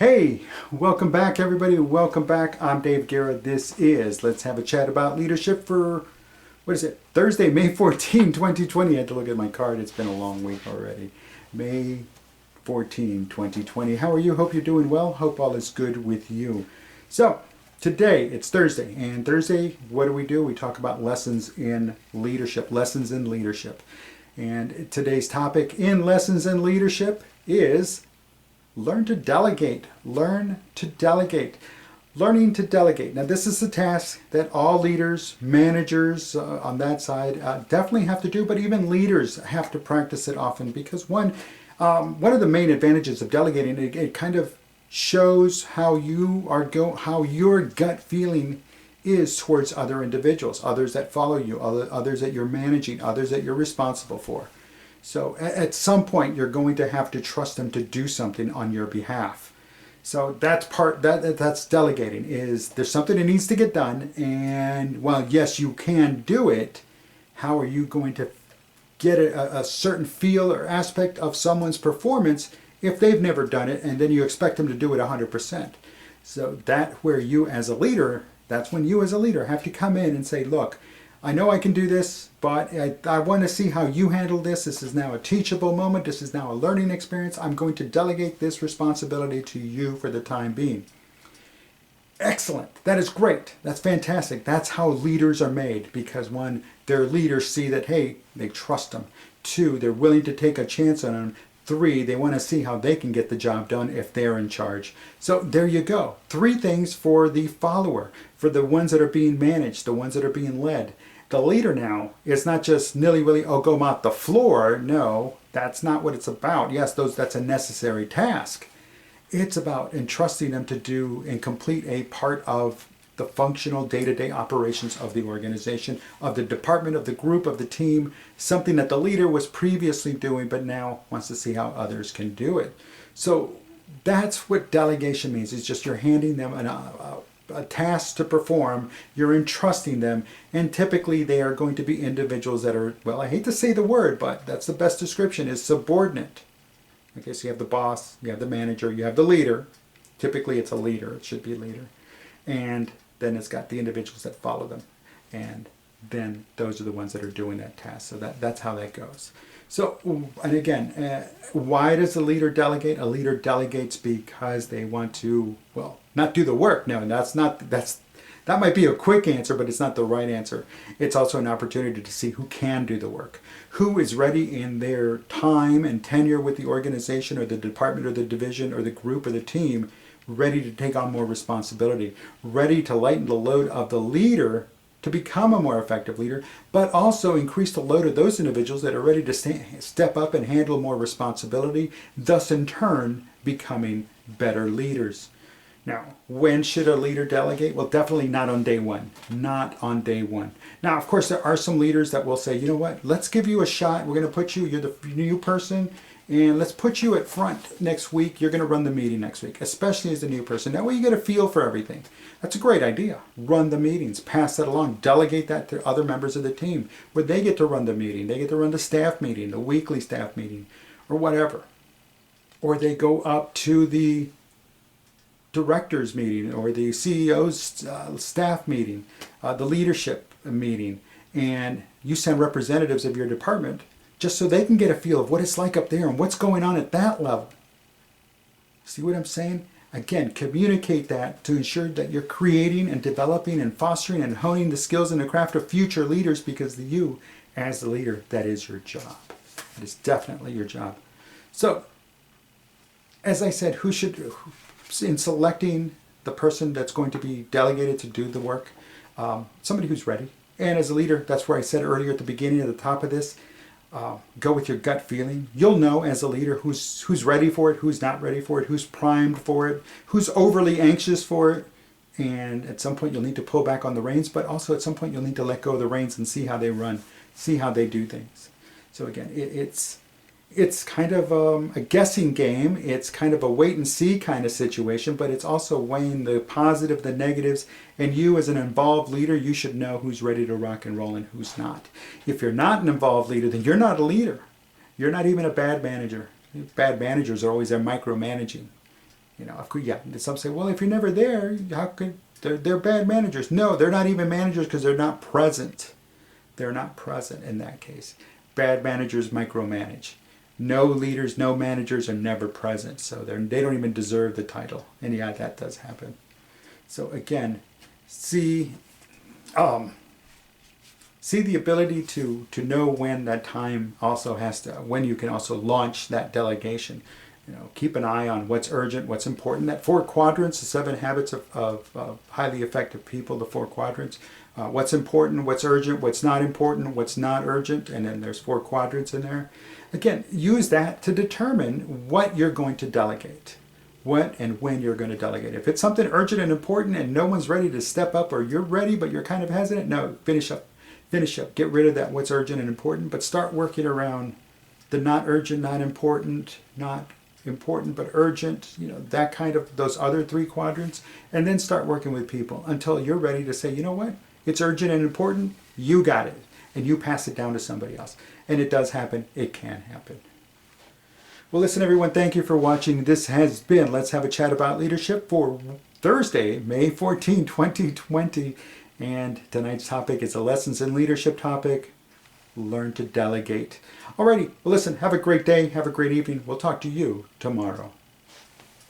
Hey, welcome back everybody. Welcome back. I'm Dave Guerra. This is Let's Have a Chat About Leadership for, what is it? Thursday, May 14, 2020. I had to look at my card. It's been a long week already. May 14, 2020. How are you? Hope you're doing well. Hope all is good with you. So, today, it's Thursday. And Thursday, what do? We talk about lessons in leadership. Lessons in leadership. And today's topic in Lessons in Leadership is learn to delegate. Learn to delegate. Learning to delegate. Now, this is a task that all leaders, managers on that side definitely have to do, but even leaders have to practice it often because one of the main advantages of delegating, it kind of shows how how your gut feeling is towards other individuals, others that follow you, others that you're managing, others that you're responsible for. So at some point, you're going to have to trust them to do something on your behalf. So that's delegating. Is there's something that needs to get done, and while yes, you can do it, how are you going to get a certain feel or aspect of someone's performance if they've never done it, and then you expect them to do it 100%? So that's when you as a leader have to come in and say, look, I know I can do this, but I want to see how you handle this. This is now a teachable moment. This is now a learning experience. I'm going to delegate this responsibility to you for the time being. Excellent. That is great. That's fantastic. That's how leaders are made, because one, their leaders see that, hey, they trust them. Two, they're willing to take a chance on them. Three, they want to see how they can get the job done if they're in charge. So there you go. 3 things for the follower, for the ones that are being managed, the ones that are being led. The leader now is not just nilly-willy, oh, go mop the floor. No, that's not what it's about. Yes, that's a necessary task. It's about entrusting them to do and complete a part of the functional day-to-day operations of the organization, of the department, of the group, of the team, something that the leader was previously doing but now wants to see how others can do it. So that's what delegation means. It's just you're handing them a task to perform, you're entrusting them, and typically they are going to be individuals that are, well, I hate to say the word, but that's the best description, is subordinate. Okay, so you have the boss, you have the manager, you have the leader. Typically it's a leader, it should be a leader. And then it's got the individuals that follow them. And then those are the ones that are doing that task. So that's how that goes. So, and again, why does a leader delegate? A leader delegates because they want to, well, not do the work. No, that might be a quick answer, but it's not the right answer. It's also an opportunity to see who can do the work, who is ready in their time and tenure with the organization or the department or the division or the group or the team, ready to take on more responsibility, ready to lighten the load of the leader to become a more effective leader, but also increase the load of those individuals that are ready to step up and handle more responsibility, thus in turn becoming better leaders. Now, when should a leader delegate? Well, definitely not on day one. Not on day one. Now, of course, there are some leaders that will say, you know what, let's give you a shot. We're going to put you, you're the new person, and let's put you at front next week. You're going to run the meeting next week, especially as the new person. That way you get a feel for everything. That's a great idea. Run the meetings, pass that along, delegate that to other members of the team where they get to run the meeting. They get to run the staff meeting, the weekly staff meeting, or whatever. Or they go up to the director's meeting or the CEO's staff meeting, the leadership meeting, and you send representatives of your department just so they can get a feel of what it's like up there and what's going on at that level. See what I'm saying? Again, communicate that to ensure that you're creating and developing and fostering and honing the skills and the craft of future leaders, because you, as the leader, that is your job. It is definitely your job. So, as I said, in selecting the person that's going to be delegated to do the work, somebody who's ready. And as a leader, that's where I said earlier at the beginning, at the top of this, go with your gut feeling. You'll know as a leader who's ready for it, who's not ready for it, who's primed for it, who's overly anxious for it. And at some point you'll need to pull back on the reins, but also at some point you'll need to let go of the reins and see how they run, see how they do things. So again, it's kind of a guessing game. It's kind of a wait and see kind of situation, but it's also weighing the positive, the negatives, and you as an involved leader, you should know who's ready to rock and roll and who's not. If you're not an involved leader, then you're not a leader. You're not even a bad manager. Bad managers are always there micromanaging. You know, of course, yeah. Some say, well, if you're never there, how could they're bad managers? No, they're not even managers because they're not present. They're not present in that case. Bad managers micromanage. No leaders, no managers are never present, so they don't even deserve the title. And yeah, that does happen. So again, see the ability to know when that time also has to, when you can also launch that delegation. You know, keep an eye on what's urgent, what's important. That 4 quadrants, the 7 habits of highly effective people, the 4 quadrants. What's important, what's urgent, what's not important, what's not urgent, and then there's 4 quadrants in there. Again, use that to determine what you're going to delegate, what and when you're going to delegate. If it's something urgent and important and no one's ready to step up, or you're ready but you're kind of hesitant, no, finish up. Get rid of that what's urgent and important, but start working around the not urgent, not important but urgent, you know, that kind of, those other 3 quadrants, and then start working with people until you're ready to say, you know what, it's urgent and important, you got it, and you pass it down to somebody else. And it does happen, it can happen. Well, listen, everyone, thank you for watching. This has been Let's Have a Chat About Leadership for Thursday, May 14, 2020. And tonight's topic is a Lessons in Leadership topic, Learn to Delegate. Alrighty, well, listen, have a great day, have a great evening. We'll talk to you tomorrow.